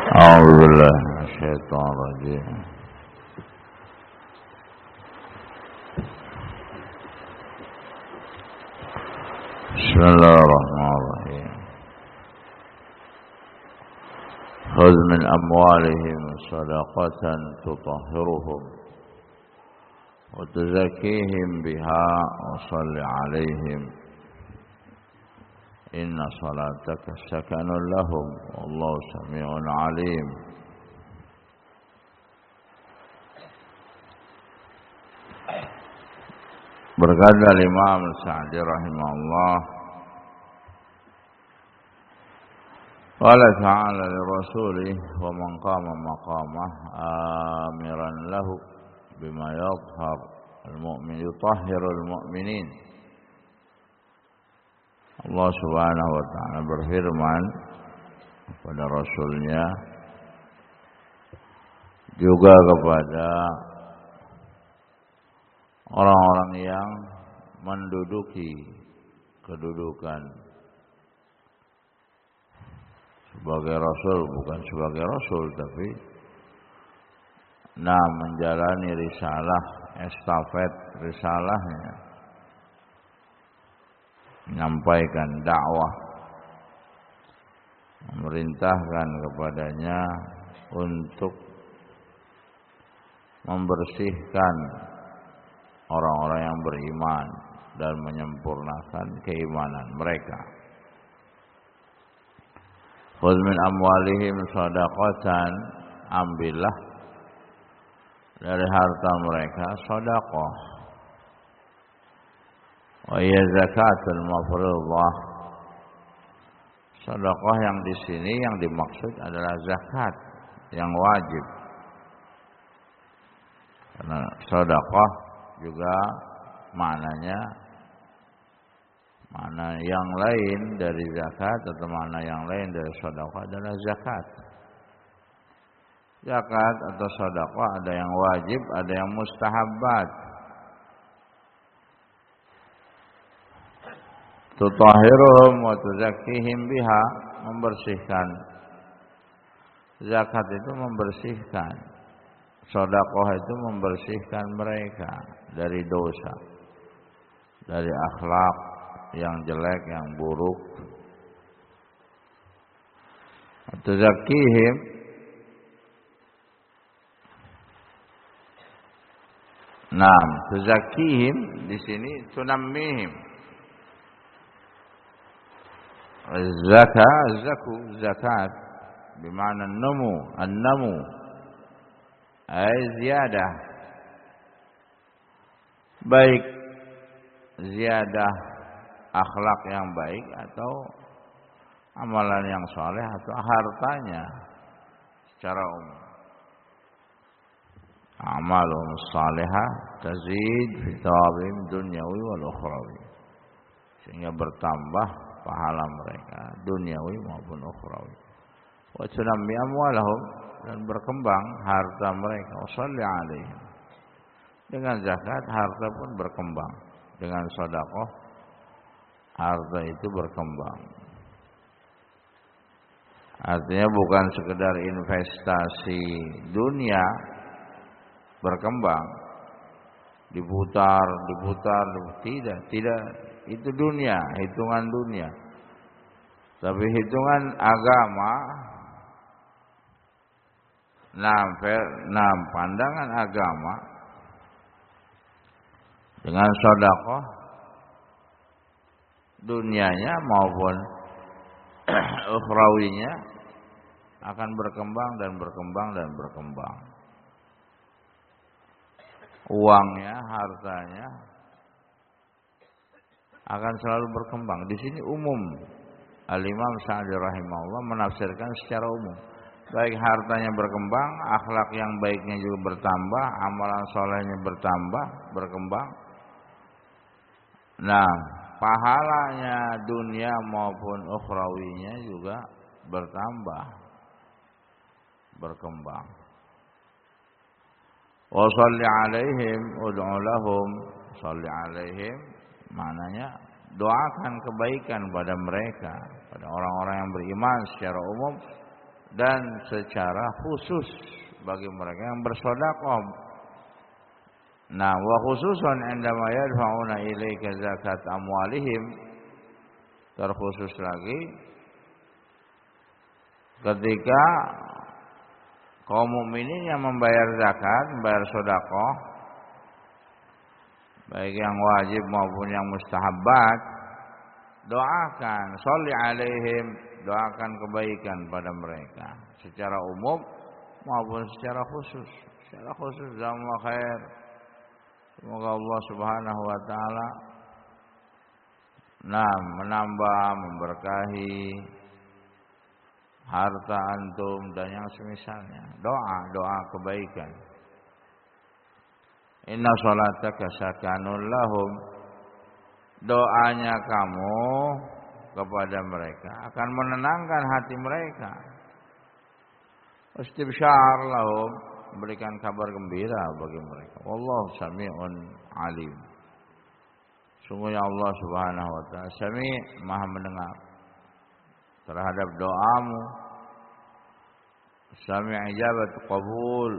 أعوذ بالله من الشيطان الرجيم. بسم الله الرحمن الرحيم. خذ من أموالهم صدقة تطهرهم وتزكيهم بها وصل عليهم إن صلاتك سكن لهم والله سميع عليم. Berkata Imam Sa'di rahimahullah, qala ta'ala li rasulih wa man qama maqamah amiran lahu bima yadhhar al-mu'min yutahhirul mu'minin. Allah subhanahu wa ta'ala berfirman kepada Rasulnya juga kepada orang-orang yang menduduki kedudukan sebagai Rasul, bukan sebagai Rasul tapi menjalani risalah, estafet risalahnya, menyampaikan dakwah, memerintahkan kepadanya untuk membersihkan orang-orang yang beriman dan menyempurnakan keimanan mereka. Khudh min amwalihim shadaqatan, ambillah dari harta mereka sedekah. Wa hiya zakatul mafruḍah. Sedekah yang di sini yang dimaksud adalah zakat yang wajib. Karena sedekah juga maknanya makna yang lain dari zakat atau makna yang lain dari sedekah adalah zakat. Zakat atau sedekah ada yang wajib, ada yang mustahabbat. Tutahhiruhum wa tuzakkihim biha, membersihkan. Zakat itu membersihkan. Sedekah itu membersihkan mereka dari dosa, dari akhlak yang jelek, yang buruk. Tuzakkihim, tuzakkihim di sini tunammihim. Zakat bermakna an-namu ay ziyadah, baik ziyadah akhlak yang baik atau amalan yang saleh atau hartanya secara umum. Amalun salihah tazid fi thawabim dunyawi wal ukhrawi, sehingga bertambah pahala mereka duniawi maupun ukhrawi. Wa tunammi amwalahum, dan berkembang harta mereka. Wassalli alaihim, dengan zakat harta pun berkembang, dengan sedekah harta itu berkembang. Artinya bukan sekedar investasi dunia berkembang, diputar, tidak itu dunia, hitungan dunia. Tapi hitungan agama, pandangan agama dengan sedekah dunianya maupun ukhrawinya akan berkembang dan berkembang dan berkembang. Uangnya, hartanya akan selalu berkembang. Di sini umum. Al-Imam Sa'di rahimahullah menafsirkan secara umum. Baik hartanya berkembang, akhlak yang baiknya juga bertambah, amalan solehnya bertambah, berkembang. Pahalanya dunia maupun ukhrawinya juga bertambah, berkembang. Wa shalli alaihim ud'u lahum, shalli alaihim maknanya doakan kebaikan pada mereka, pada orang-orang yang beriman secara umum, dan secara khusus bagi mereka yang bersedekah. Nah, wa khususan indama yadfa'una ilaika zakat amwalihim, terkhusus lagi ketika kaum mukminin yang membayar zakat, membayar sedekah, baik yang wajib maupun yang mustahabat, doakan, sholli alaihim, doakan kebaikan pada mereka secara umum maupun secara khusus. Secara khusus jazakumullah khair. Semoga Allah Subhanahu wa taala menambah, memberkahi harta antum dan yang semisalnya. Doa kebaikan. Inna sholataka sakanun lahum. Doanya kamu kepada mereka akan menenangkan hati mereka. Istibsyar lahum, memberikan kabar gembira bagi mereka. Wallahu sami'un alim. Sungguhnya Allah Subhanahu wa taala Sami', Maha mendengar terhadap doamu. Sami' ijabat qabul,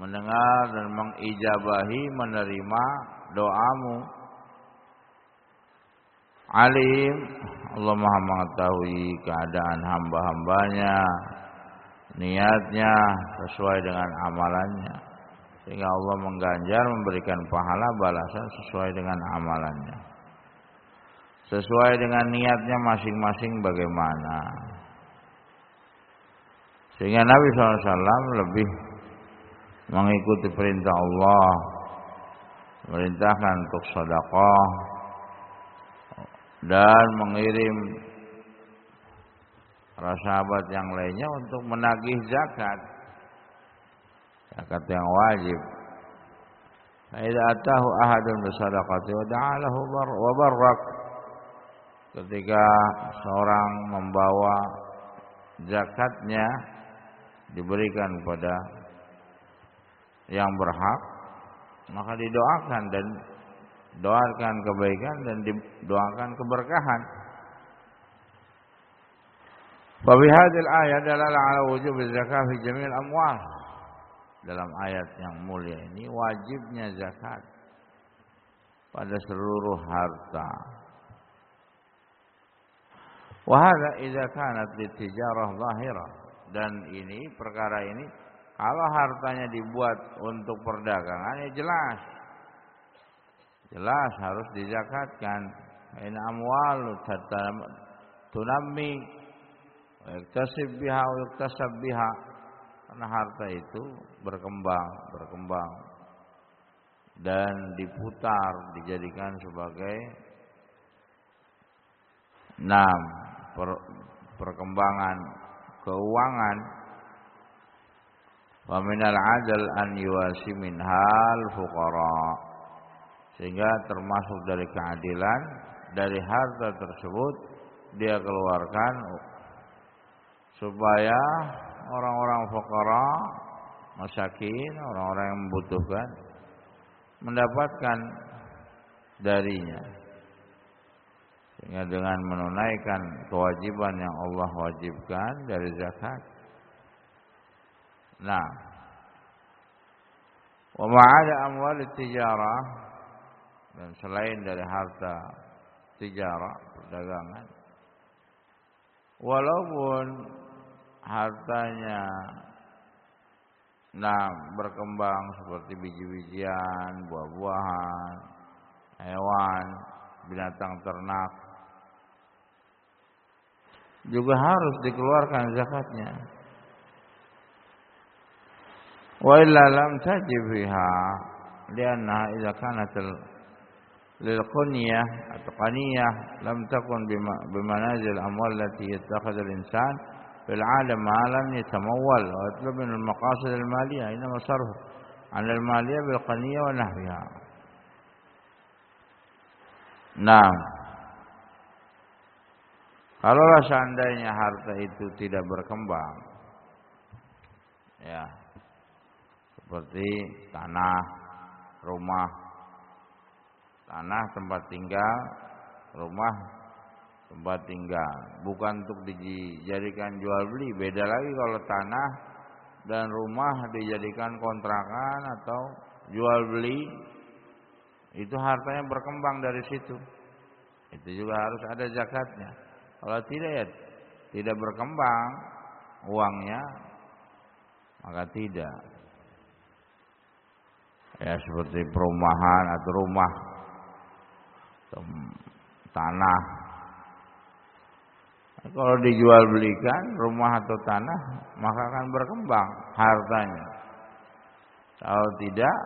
mendengar dan mengijabahi, menerima doamu. Alim, Allah Maha mengetahui keadaan hamba-hambanya, niatnya sesuai dengan amalannya, sehingga Allah mengganjar, memberikan pahala balasan sesuai dengan amalannya, sesuai dengan niatnya masing-masing bagaimana. Sehingga Nabi SAW lebih mengikuti perintah Allah, merintahkan untuk sedekah dan mengirim para sahabat yang lainnya untuk menagih zakat yang wajib. Idza atahu ahadun bisadaqati wa da'alahu wa barrak. Ketika seorang membawa zakatnya diberikan kepada yang berhak, maka didoakan dan doakan kebaikan dan didoakan keberkahan. Wa bi hadhil ayat dalalah ala wujub zakat fi jami'il amwal. Dalam ayat yang mulia ini wajibnya zakat pada seluruh harta. Wa hadza idza kanat litijarah zahirah, dan ini perkara ini kalau hartanya dibuat untuk perdagangan ya jelas harus dizakatkan. In amwal tunammi wa yaktasib biha wa yaktasab biha, karena harta itu berkembang dan diputar, dijadikan sebagai perkembangan keuangan. Wa minal adl an yuwasi minhal fuqara, sehingga termasuk dari keadilan dari harta tersebut dia keluarkan supaya orang-orang fuqara, masakin, orang-orang yang membutuhkan mendapatkan darinya, sehingga dengan menunaikan kewajiban yang Allah wajibkan dari zakat. Nah, wa ma'ada amwal tijarah, dan selain dari harta tijarah, perdagangan, walaupun hartanya berkembang seperti biji-bijian, buah-buahan, hewan, binatang ternak, juga harus dikeluarkan zakatnya. Wa illa lam tajib fiha lianna idza kanat lil qunyah atau qaniyah lam takun bimanazil amwal allati yattakhadhu al insan fil alam ma lam yatamawwal wa yatlub min al maqasid al maliyah inma sarf an al maliyah bil qaniyah wa nahwiha. Nah, kalaulah seandainya harta itu tidak berkembang, ya, seperti tanah, rumah, tanah tempat tinggal, rumah tempat tinggal, bukan untuk dijadikan jual beli. Beda lagi kalau tanah dan rumah dijadikan kontrakan atau jual beli, itu hartanya berkembang dari situ. Itu juga harus ada zakatnya. Kalau tidak ya tidak berkembang uangnya, maka tidak. Ya seperti perumahan atau rumah, atau tanah. Kalau dijual belikan rumah atau tanah, maka akan berkembang hartanya. Kalau tidak,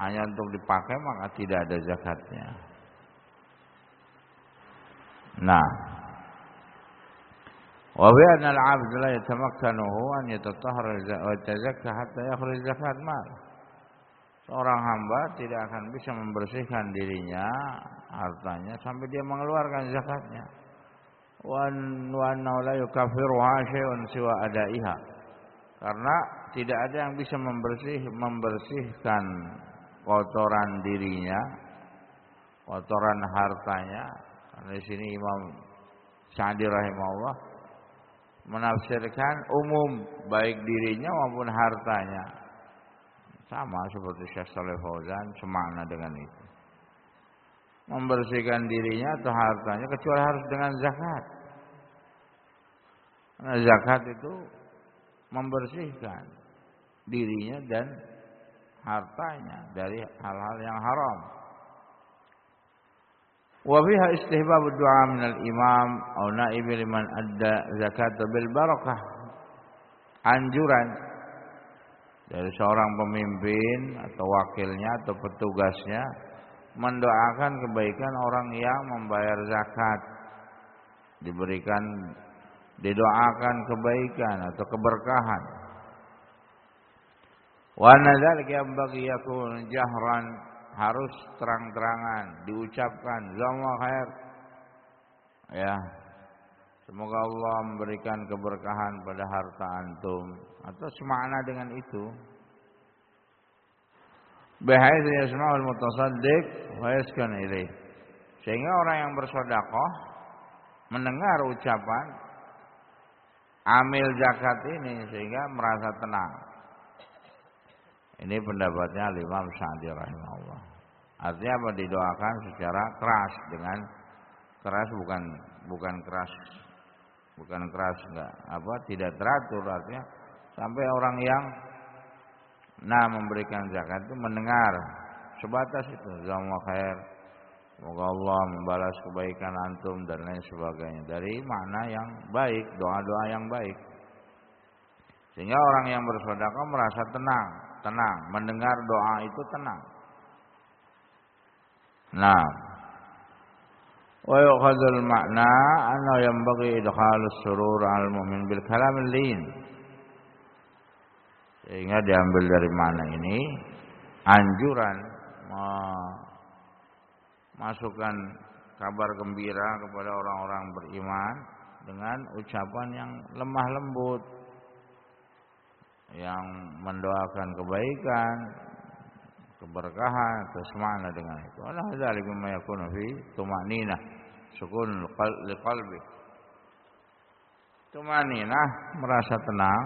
hanya untuk dipakai, maka tidak ada zakatnya. Nah, wa bi anna al-'abd la yatamakkanuhu an yatatahhara wa yatazakka hatta yakhrij zakat mal. Seorang hamba tidak akan bisa membersihkan dirinya, hartanya, sampai dia mengeluarkan zakatnya. Wa annahu la yukaffiruha syai'un siwa adaiha. Karena tidak ada yang bisa membersihkan kotoran dirinya, kotoran hartanya. Karena di sini Imam Sa'di rahimahullah menafsirkan umum, baik dirinya maupun hartanya. Sama seperti Syekh Shalih Fauzan, semakna dengan itu. Membersihkan dirinya atau hartanya kecuali harus dengan zakat. Karena zakat itu membersihkan dirinya dan hartanya dari hal-hal yang haram. Wa biha istihbab du'a min al-imam aw naib liman adda zakat bil barakah. Anjuran dari seorang pemimpin atau wakilnya atau petugasnya mendoakan kebaikan orang yang membayar zakat, didoakan kebaikan atau keberkahan. Wa nadzalika yanbaghi yakun jahran, harus terang-terangan diucapkan, jazakallahu khair. Ya. Semoga Allah memberikan keberkahan pada harta antum, atau semakna dengan itu. Bihaitsu yasma'ul mutasaddiq wa yaskan ilaih. Sehingga orang yang bersedekah mendengar ucapan amil zakat ini sehingga merasa tenang. Ini pendapatnya Imam Sa'di rahimahullah. Artinya apa? Didoakan secara keras, dengan keras bukan keras enggak tidak teratur, artinya sampai orang yang memberikan zakat itu mendengar sebatas itu, jazakallahu khair, semoga Allah membalas kebaikan antum dan lain sebagainya, dari makna yang baik, doa-doa yang baik. Sehingga orang yang bersedekah merasa tenang, mendengar doa itu tenang. Nah, wa yukhadzul makna anna yanbaghi idkhalus surur al mu'min bil kalamil lin. Sehingga diambil dari mana ini anjuran memasukkan kabar gembira kepada orang-orang beriman dengan ucapan yang lemah lembut, yang mendoakan kebaikan, keberkahan, atau semakna dengan itu. Allah dzalika mimma yakunu fi tumaninah sukun liqalbi. Tumaninah, merasa tenang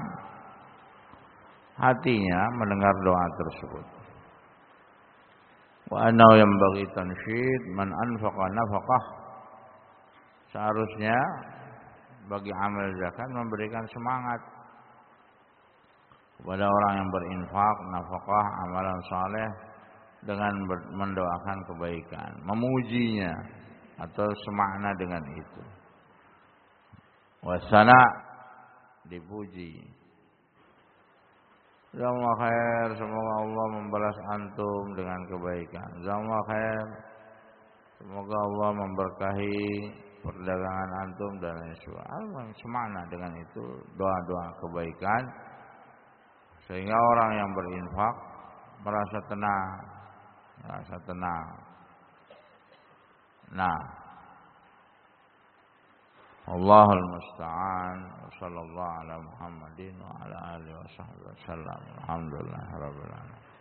hatinya mendengar doa tersebut. Wa annahu yanbaghi tanshid man anfaqa nafaqah. Seharusnya bagi amal zakat memberikan semangat kepada orang yang berinfak, nafkah, amalan saleh dengan mendoakan kebaikan, memujinya atau semakna dengan itu. Wasana, dipuji. Jazakallahu khair, semoga Allah membalas antum dengan kebaikan. Jazakallahu khair, semoga Allah memberkahi perdagangan antum dan lain sebagainya. Semakna dengan itu, doa-doa kebaikan, sehingga orang yang berinfak merasa tenang. Nah, Allahul musta'an. Wassallallahu ala Muhammadin wa ala alihi wasallam. Alhamdulillahirabbil alamin.